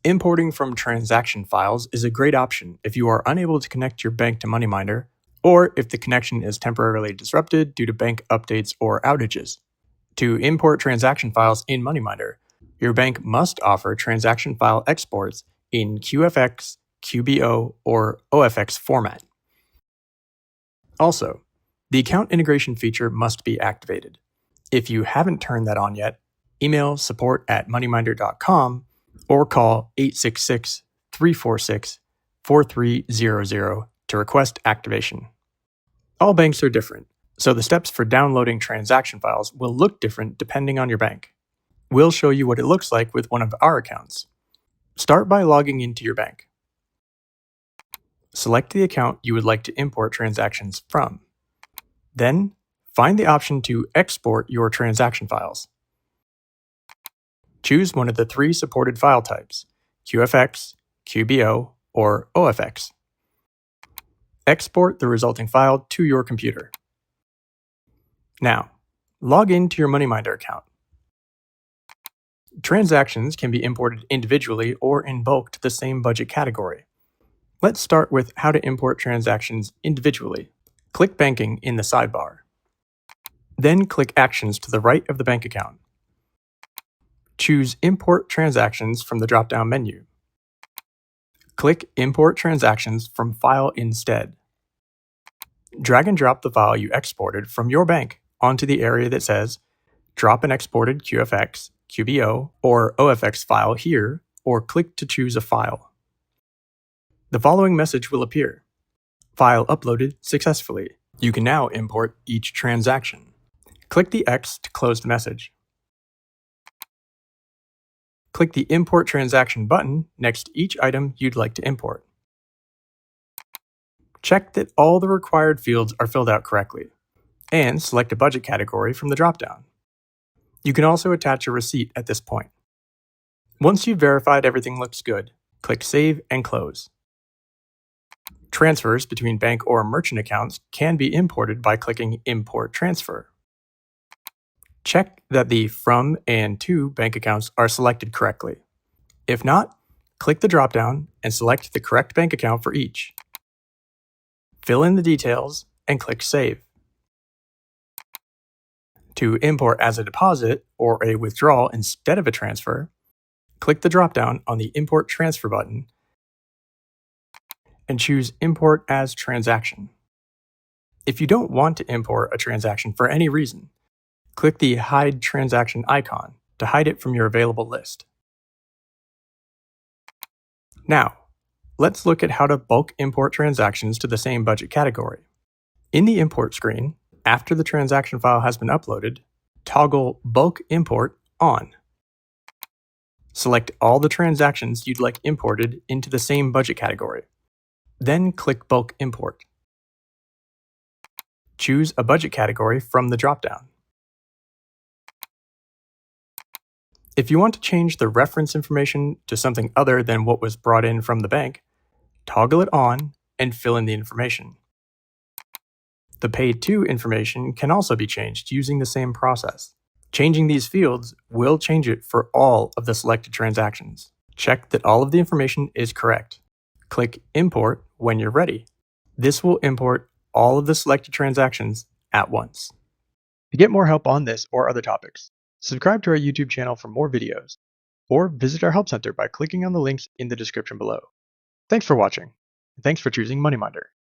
Importing from transaction files is a great option if you are unable to connect your bank to MoneyMinder, or if the connection is temporarily disrupted due to bank updates or outages. To import transaction files in MoneyMinder, your bank must offer transaction file exports in QFX, QBO, or OFX format. Also, the account integration feature must be activated. If you haven't turned that on yet, email support@moneyminder.com or call 866-346-4300 to request activation. All banks are different, so the steps for downloading transaction files will look different depending on your bank. We'll show you what it looks like with one of our accounts. Start by logging into your bank. Select the account you would like to import transactions from. Then, find the option to export your transaction files. Choose one of the 3 supported file types, QFX, QBO, or OFX. Export the resulting file to your computer. Now, log into your MoneyMinder account. Transactions can be imported individually or in bulk to the same budget category. Let's start with how to import transactions individually. Click Banking in the sidebar. Then click Actions to the right of the bank account. Choose Import Transactions from the drop-down menu. Click Import Transactions from File instead. Drag and drop the file you exported from your bank onto the area that says Drop an exported QFX, QBO, or OFX file here, or click to choose a file. The following message will appear. File uploaded successfully. You can now import each transaction. Click the X to close the message. Click the Import Transaction button next to each item you'd like to import. Check that all the required fields are filled out correctly, and select a budget category from the dropdown. You can also attach a receipt at this point. Once you've verified everything looks good, click Save and Close. Transfers between bank or merchant accounts can be imported by clicking Import Transfer. Check that the From and To bank accounts are selected correctly. If not, click the dropdown and select the correct bank account for each. Fill in the details and click Save. To import as a deposit or a withdrawal instead of a transfer, click the dropdown on the Import Transfer button and choose Import as Transaction. If you don't want to import a transaction for any reason, click the Hide Transaction icon to hide it from your available list. Now, let's look at how to bulk import transactions to the same budget category. In the import screen, after the transaction file has been uploaded, toggle Bulk Import on. Select all the transactions you'd like imported into the same budget category. Then click Bulk Import. Choose a budget category from the dropdown. If you want to change the reference information to something other than what was brought in from the bank, toggle it on and fill in the information. The Paid To information can also be changed using the same process. Changing these fields will change it for all of the selected transactions. Check that all of the information is correct. Click Import when you're ready. This will import all of the selected transactions at once. To get more help on this or other topics, subscribe to our YouTube channel for more videos, or visit our Help Center by clicking on the links in the description below. Thanks for watching, and thanks for choosing MoneyMinder.